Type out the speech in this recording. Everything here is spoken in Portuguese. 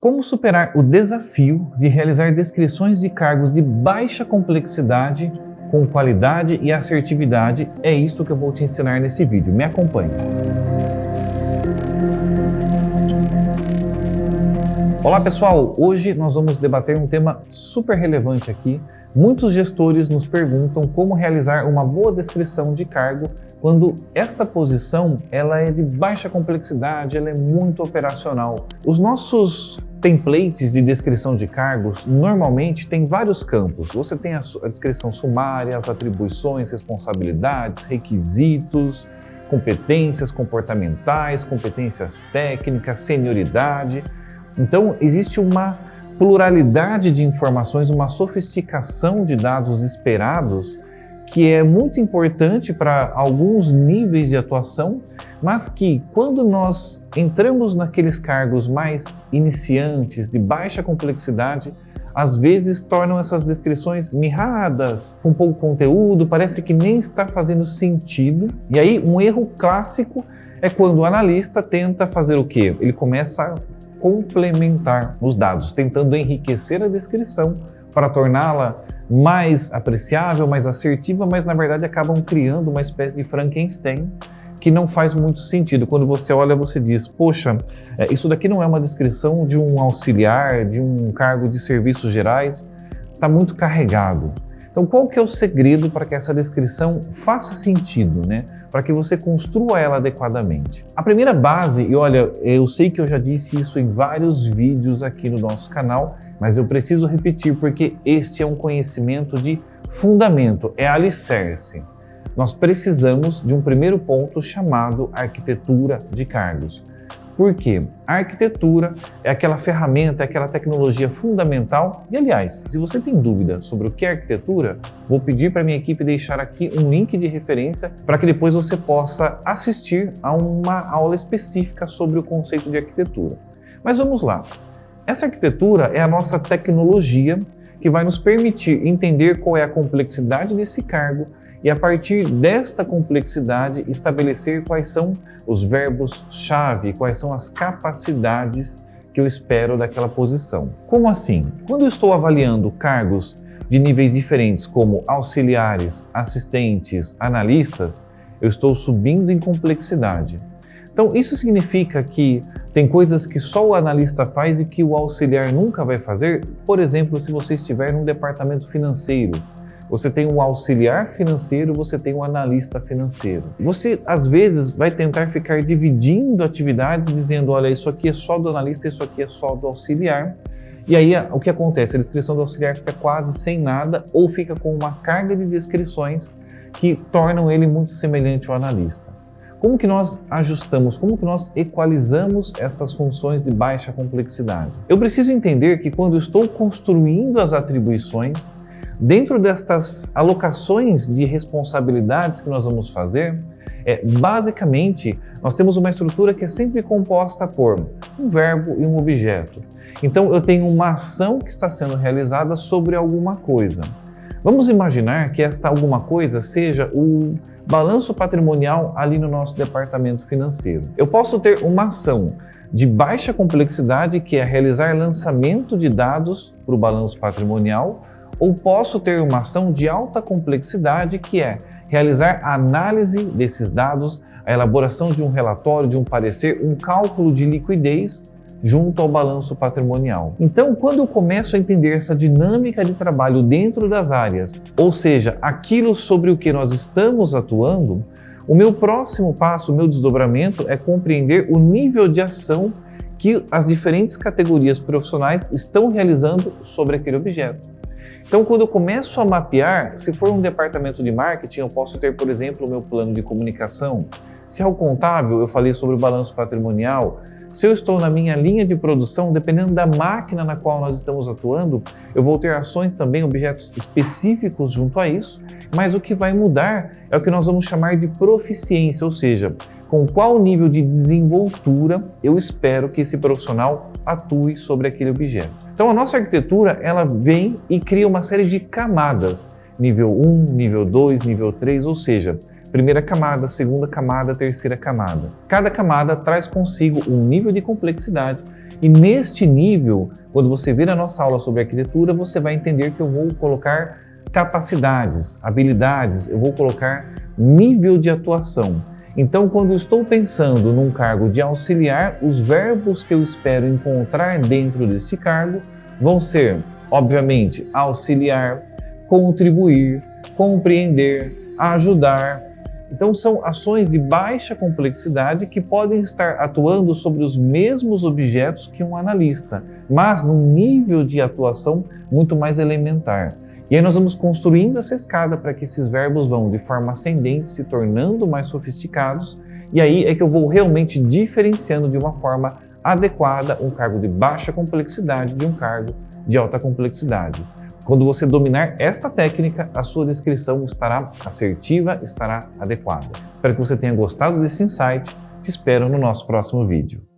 Como superar o desafio de realizar descrições de cargos de baixa complexidade com qualidade e assertividade? É isso que eu vou te ensinar nesse vídeo. Me acompanhe. Olá pessoal, hoje nós vamos debater um tema super relevante aqui. Muitos gestores nos perguntam como realizar uma boa descrição de cargo quando esta posição ela é de baixa complexidade, ela é muito operacional. Os nossos templates de descrição de cargos normalmente têm vários campos. Você tem a descrição sumária, as atribuições, responsabilidades, requisitos, competências comportamentais, competências técnicas, senioridade. Então, existe uma pluralidade de informações, uma sofisticação de dados esperados que é muito importante para alguns níveis de atuação, mas que quando nós entramos naqueles cargos mais iniciantes, de baixa complexidade, às vezes tornam essas descrições mirradas, com pouco conteúdo, parece que nem está fazendo sentido. E aí, um erro clássico é quando o analista tenta fazer o quê? Ele começa a complementar os dados, tentando enriquecer a descrição para torná-la mais apreciável, mais assertiva, mas na verdade acabam criando uma espécie de Frankenstein que não faz muito sentido. Quando você olha, você diz, poxa, isso daqui não é uma descrição de um auxiliar, de um cargo de serviços gerais, está muito carregado. Então, qual que é o segredo para que essa descrição faça sentido, né? Para que você construa ela adequadamente? A primeira base, e olha, eu sei que eu já disse isso em vários vídeos aqui no nosso canal, mas eu preciso repetir porque este é um conhecimento de fundamento, é alicerce. Nós precisamos de um primeiro ponto chamado arquitetura de cargos. Por quê? A arquitetura é aquela ferramenta, é aquela tecnologia fundamental. E, aliás, se você tem dúvida sobre o que é arquitetura, vou pedir para a minha equipe deixar aqui um link de referência para que depois você possa assistir a uma aula específica sobre o conceito de arquitetura. Mas vamos lá. Essa arquitetura é a nossa tecnologia que vai nos permitir entender qual é a complexidade desse cargo e, a partir desta complexidade, estabelecer quais são os verbos-chave, quais são as capacidades que eu espero daquela posição. Como assim? Quando eu estou avaliando cargos de níveis diferentes, como auxiliares, assistentes, analistas, eu estou subindo em complexidade. Então, isso significa que tem coisas que só o analista faz e que o auxiliar nunca vai fazer? Por exemplo, se você estiver num departamento financeiro, você tem um auxiliar financeiro, você tem um analista financeiro. Você, às vezes, vai tentar ficar dividindo atividades, dizendo, olha, isso aqui é só do analista, isso aqui é só do auxiliar. E aí, o que acontece? A descrição do auxiliar fica quase sem nada ou fica com uma carga de descrições que tornam ele muito semelhante ao analista. Como que nós ajustamos, como que nós equalizamos estas funções de baixa complexidade? Eu preciso entender que quando eu estou construindo as atribuições, dentro destas alocações de responsabilidades que nós vamos fazer, basicamente, nós temos uma estrutura que é sempre composta por um verbo e um objeto. Então, eu tenho uma ação que está sendo realizada sobre alguma coisa. Vamos imaginar que esta alguma coisa seja o balanço patrimonial ali no nosso departamento financeiro. Eu posso ter uma ação de baixa complexidade, que é realizar lançamento de dados para o balanço patrimonial, ou posso ter uma ação de alta complexidade, que é realizar a análise desses dados, a elaboração de um relatório, de um parecer, um cálculo de liquidez junto ao balanço patrimonial. Então, quando eu começo a entender essa dinâmica de trabalho dentro das áreas, ou seja, aquilo sobre o que nós estamos atuando, o meu próximo passo, o meu desdobramento é compreender o nível de ação que as diferentes categorias profissionais estão realizando sobre aquele objeto. Então, quando eu começo a mapear, se for um departamento de marketing, eu posso ter, por exemplo, o meu plano de comunicação. Se é o contábil, eu falei sobre o balanço patrimonial. Se eu estou na minha linha de produção, dependendo da máquina na qual nós estamos atuando, eu vou ter ações também, objetos específicos junto a isso, mas o que vai mudar é o que nós vamos chamar de proficiência, ou seja, com qual nível de desenvoltura eu espero que esse profissional atue sobre aquele objeto. Então, a nossa arquitetura, ela vem e cria uma série de camadas, nível 1, nível 2, nível 3, ou seja, primeira camada, segunda camada, terceira camada. Cada camada traz consigo um nível de complexidade e neste nível, quando você ver a nossa aula sobre arquitetura, você vai entender que eu vou colocar capacidades, habilidades, eu vou colocar nível de atuação. Então, quando eu estou pensando num cargo de auxiliar, os verbos que eu espero encontrar dentro deste cargo vão ser, obviamente, auxiliar, contribuir, compreender, ajudar. Então, são ações de baixa complexidade que podem estar atuando sobre os mesmos objetos que um analista, mas num nível de atuação muito mais elementar. E aí nós vamos construindo essa escada para que esses verbos vão de forma ascendente se tornando mais sofisticados, e aí é que eu vou realmente diferenciando de uma forma adequada um cargo de baixa complexidade de um cargo de alta complexidade. Quando você dominar esta técnica, a sua descrição estará assertiva, estará adequada. Espero que você tenha gostado desse insight. Te espero no nosso próximo vídeo.